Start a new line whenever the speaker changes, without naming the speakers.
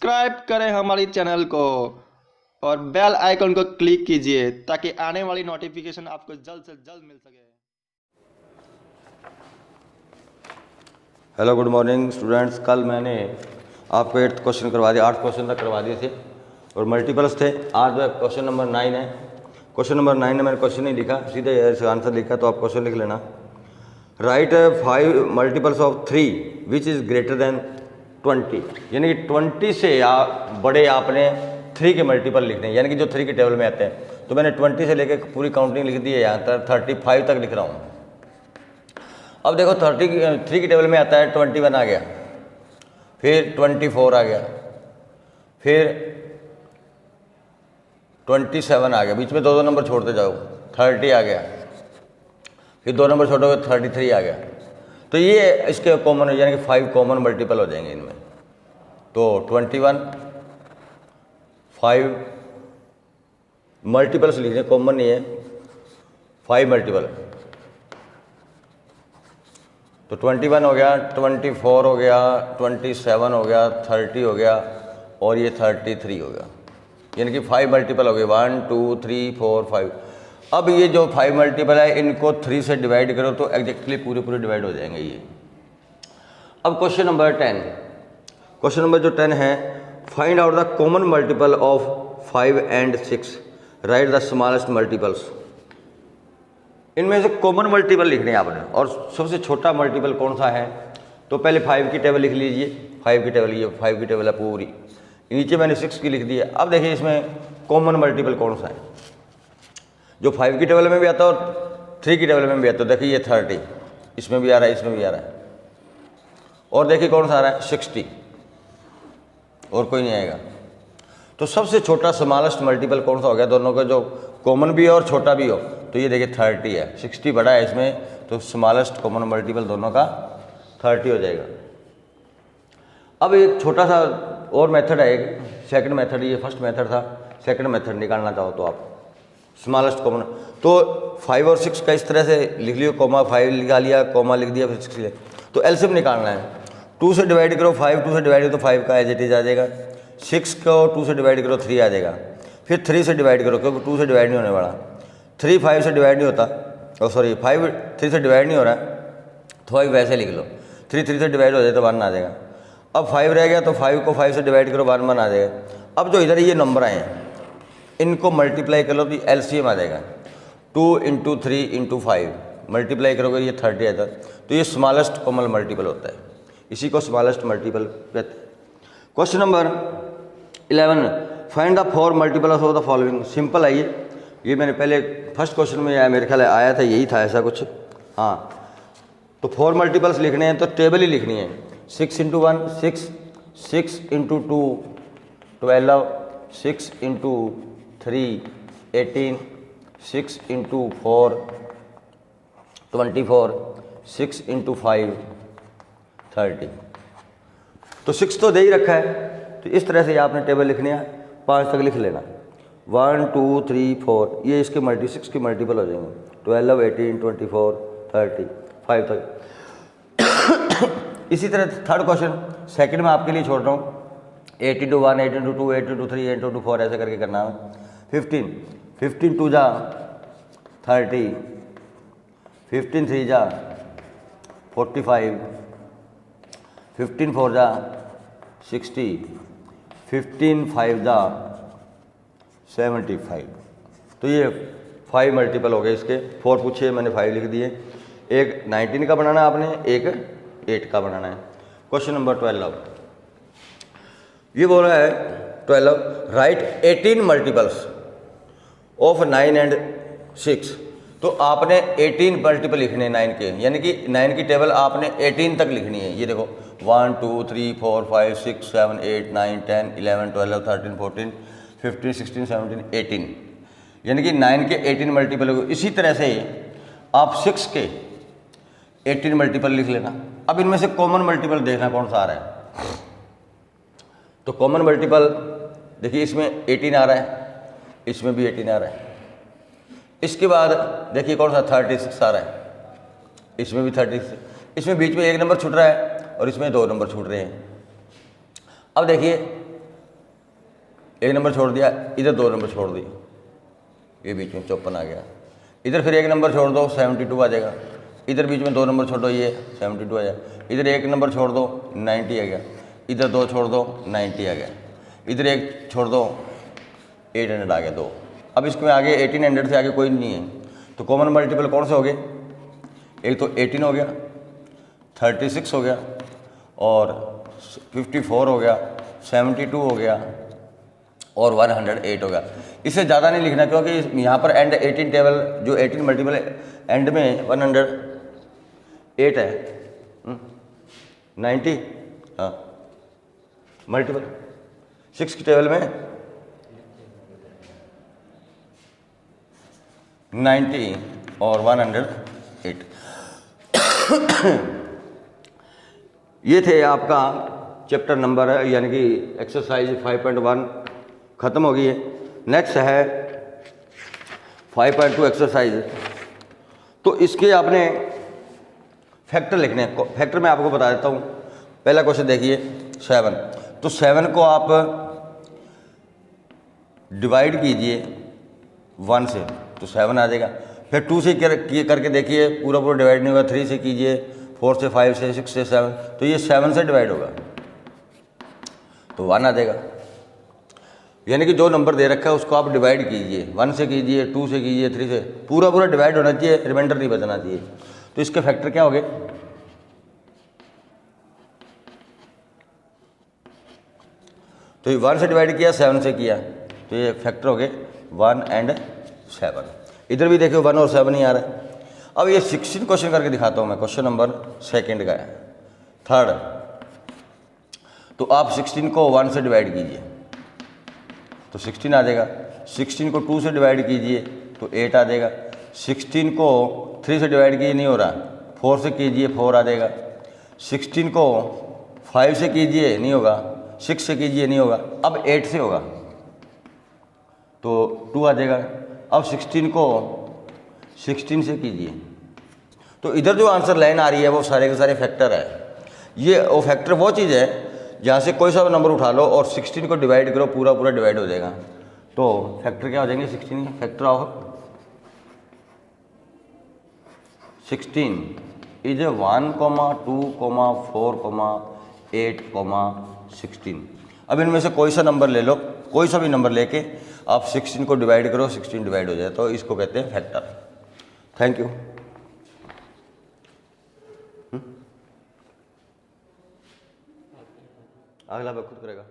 Subscribe करें हमारी channel को और बेल आइकन को क्लिक कीजिए ताकि आने वाली नोटिफिकेशन आपको जल्द से जल्द मिल सके।
Hello good morning students. कल मैंने आपको 8th क्वेश्चन करवा दिया, 8 क्वेश्चन तक करवा दिए थे और मल्टीपल्स थे। आज जो क्वेश्चन नंबर 9 है। क्वेश्चन नंबर 9 में मैंने क्वेश्चन नहीं लिखा, सीधे आंसर लिखा, तो आप क्वेश्चन लिख लेना। Right 5 multiples of 3 which is greater than 20, यानी कि 20 से बड़े आपने 3 के मल्टीपल लिखने हैं, यानी कि जो 3 के टेबल में आते हैं। तो मैंने 20 से लेकर पूरी काउंटिंग लिख दी है, यहाँ तक 35 तक लिख रहा हूँ। अब देखो 3 के टेबल में आता है 21 आ गया, फिर 24 आ गया, फिर 27 आ गया, बीच में 2 नंबर छोड़ते जाओ, 30 आ गया, फिर 2 नंबर छोड़ोगे 33 आ गया। तो ये इसके कॉमन यानी कि 5 कॉमन मल्टीपल हो जाएंगे इनमें। तो 21 5 मल्टीपल्स लिखने, कॉमन नहीं है, 5 मल्टीपल। तो 21 हो गया, 24 हो गया, 27 हो गया, 30 हो गया और ये 33 हो गया, यानी कि 5 मल्टीपल हो गए। 1 2 3 4 5। अब ये जो 5 मल्टीपल है इनको 3 से डिवाइड करो तो एग्जैक्टली पूरे डिवाइड हो जाएंगे ये। अब क्वेश्चन नंबर 10, क्वेश्चन नंबर जो 10 है, find out the common multiple of 5 and 6, right the smallest multiples. इनमें से कॉमन मल्टीपल लिखने हैं आपने, और सबसे छोटा मल्टीपल कौन सा है। तो पहले 5 की टेबल लिख लीजिए, 5 की टेबल, ये 5 की टेबल है पूरी, नीचे मैंने 6 की लिख दी है। अब देखिए इसमें कॉमन मल्टीपल कौन सा है, जो 5 की टेबल में भी आता है और 3 की टेबल में भी आता है। देखिए ये 30, इसमें भी आ रहा है, इसमें भी आ रहा है, और देखिए कौन सा आ रहा है 60, और कोई नहीं आएगा। तो सबसे छोटा स्मॉलेस्ट मल्टीपल कौन सा हो गया, दोनों का जो कॉमन भी हो और छोटा भी हो। तो ये देखिए 30 है, 60 बड़ा है इसमें, तो स्मॉलेस्ट कॉमन मल्टीपल दोनों का 30 हो जाएगा। अब एक छोटा सा और मेथड है, एक सेकंड मेथड, ये फर्स्ट मेथड था, सेकंड मेथड निकालना चाहो तो आप स्मॉलेस्ट कॉमन। तो 5 और 6 का इस तरह से लिख लियो, कॉमा 5 लिखा लिया, कॉमा लिख दिया, फिर 6 लिया। तो एलसीएम निकालना है, 2 से डिवाइड करो 5, 2 से डिवाइड करो तो 5 का एज इट इज आ जाएगा, 6 को 2 से डिवाइड करो 3 आ जाएगा, फिर 3 से डिवाइड करो, क्योंकि 2 से डिवाइड नहीं होने वाला, 3 5 से डिवाइड नहीं होता, और सॉरी 5 3 से डिवाइड नहीं हो रहा है, तो 5 वैसे लिख लो, 3 3 से डिवाइड हो जाए तो 1 आ जाएगा। अब 5 रह गया, तो 5 को 5 से डिवाइड करो 1 1 आ जाएगा। अब जो इधर ये नंबर आए हैं इनको मल्टीप्लाई कर लो तो एलसीएम आ जाएगा, 2 × 3 × 5 मल्टीप्लाई करोगे ये 30 आता है। तो ये स्मॉलेस्ट कॉमन मल्टीपल होता है, इसी को स्मॉलेस्ट मल्टीपल कहते हैं। Question number 11, find the 4 multiples of the following. Simple है ये मैंने पहले फर्स्ट क्वेश्चन में आया, मेरे ख्याल आया था, यही था ऐसा कुछ। हाँ, तो 4 मल्टीपल्स लिखने हैं तो टेबल ही लिखनी है। 6 × 1 6, 6 × 2 12, 6 × 3 18, 6 × 4 24, 6 × 5 30। तो 6 तो दे ही रखा है, तो इस तरह से आपने टेबल लिखनी है, 5 तक लिख लेना, 1 2 3 4, ये इसके 6 के मल्टीपल हो जाएंगे, 12 18 24 30 5 तक। इसी तरह थर्ड क्वेश्चन सेकंड में आपके लिए छोड़ रहा हूँ, 8 × 1 8 × 2 8 × 3 8 × 4 ऐसे करके करना है। 15 2 जा 30, 15 3 जा 45, 15 4 जा 60, 15 5 जा 75। तो ये 5 मल्टीपल हो गए इसके। 4 पूछे, मैंने 5 लिख दिए। एक 19 का बनाना है आपने, एक 8 का बनाना है। क्वेश्चन नंबर 12, ये बोल रहा है 12, राइट 18 मल्टीपल्स ऑफ 9 and 6। तो आपने 18 मल्टीपल लिखने हैं 9 के, यानी कि 9 की टेबल आपने 18 तक लिखनी है। ये देखो 1 2 3 4 5 6 7 8 9 10 11 12 13 14 15 16 17 18, यानी कि 9 के 18 मल्टीपल हो। इसी तरह से आप 6 के 18 मल्टीपल लिख लेना। अब इनमें से कॉमन मल्टीपल देखना कौन सा आ रहा है। तो कॉमन मल्टीपल देखिए, इसमें 18 आ रहा है, इसमें भी 18 आ रहा है। इसके बाद देखिए कौन सा 36 आ रहा है, इसमें भी 36, इसमें बीच में 1 नंबर छूट रहा है और इसमें 2 नंबर छूट रहे हैं। अब देखिए एक नंबर छोड़ दिया, इधर 2 नंबर छोड़ दिए, ये बीच में 54 आ गया। इधर फिर 1 नंबर छोड़ दो 72 आ जाएगा। इधर बीच में 2 नंबर छोड़ दो, ये 72 आ जाएगा। इधर 1 नंबर छोड़ दो 90 आ गया। इधर 2 छोड़ दो 90 आ गया। इधर 1 छोड़ दो 800 आ गया 2। अब इसमें आगे 1800 से आगे कोई नहीं है, तो कॉमन मल्टीपल कौन से हो गए? एक तो 18 हो गया, 36 हो गया, और 54 हो गया, 72 हो गया, और 108 होगा। इससे ज़्यादा नहीं लिखना, क्योंकि यहाँ पर एंड 18 टेबल, जो 18 मल्टीपल एंड में 108 है, 90, हाँ मल्टीपल 6 की टेबल में 90 और 108। ये थे आपका चैप्टर नंबर है, यानी कि एक्सरसाइज 5.1 ख़त्म हो गई है। नेक्स्ट है 5.2 एक्सरसाइज। तो इसके आपने फैक्टर लिखने हैं। फैक्टर मैं आपको बता देता हूँ। पहला क्वेश्चन देखिए 7, तो 7 को आप डिवाइड कीजिए 1 से, तो 7 आ जाएगा। फिर 2 से करके देखिए, पूरा पूरा डिवाइड नहीं होगा। 3 से कीजिए, 4 से, 5 से, 6 से, 7, तो ये 7 से डिवाइड होगा, तो 1 आ जाएगा। यानी कि जो नंबर दे रखा है उसको आप डिवाइड कीजिए, 1 से कीजिए, 2 से कीजिए, 3 से, पूरा पूरा डिवाइड होना चाहिए, रिमाइंडर नहीं बचना चाहिए। तो इसके फैक्टर क्या हो गए? तो ये 1 से डिवाइड किया, 7 से किया, तो ये फैक्टर हो गए 1 और 7। इधर भी देखो 1 और 7 ही आ रहा है। अब ये 16 क्वेश्चन करके दिखाता हूँ मैं। क्वेश्चन नंबर 2 का है, 3rd। तो आप 16 को 1 से डिवाइड कीजिए, तो 16 आ जाएगा। 16 को 2 से डिवाइड कीजिए, तो 8 आ जाएगा। 16 को 3 से डिवाइड कीजिए, नहीं हो रहा, 4 से कीजिए, 4 आ जाएगा। 16 को 5 से कीजिए, नहीं होगा, 6 से कीजिए, नहीं होगा। अब 8 से होगा, तो 2 आ जाएगा। अब 16 को 16 से कीजिए, तो इधर जो आंसर लाइन आ रही है वो सारे के सारे फैक्टर है। ये वो फैक्टर वो चीज़ है जहाँ से कोई सा नंबर उठा लो और 16 को डिवाइड करो, पूरा पूरा डिवाइड हो जाएगा। तो फैक्टर क्या हो जाएंगे? 16 के फैक्टर ऑफ 16 इज 1, 2, 4, 8, 16। अब इनमें से कोई सा नंबर ले लो, कोई सा भी नंबर लेके आप 16 को डिवाइड करो, 16 डिवाइड हो जाए, तो इसको कहते हैं फैक्टर। Thank you. अगला मैं खुद करेगा।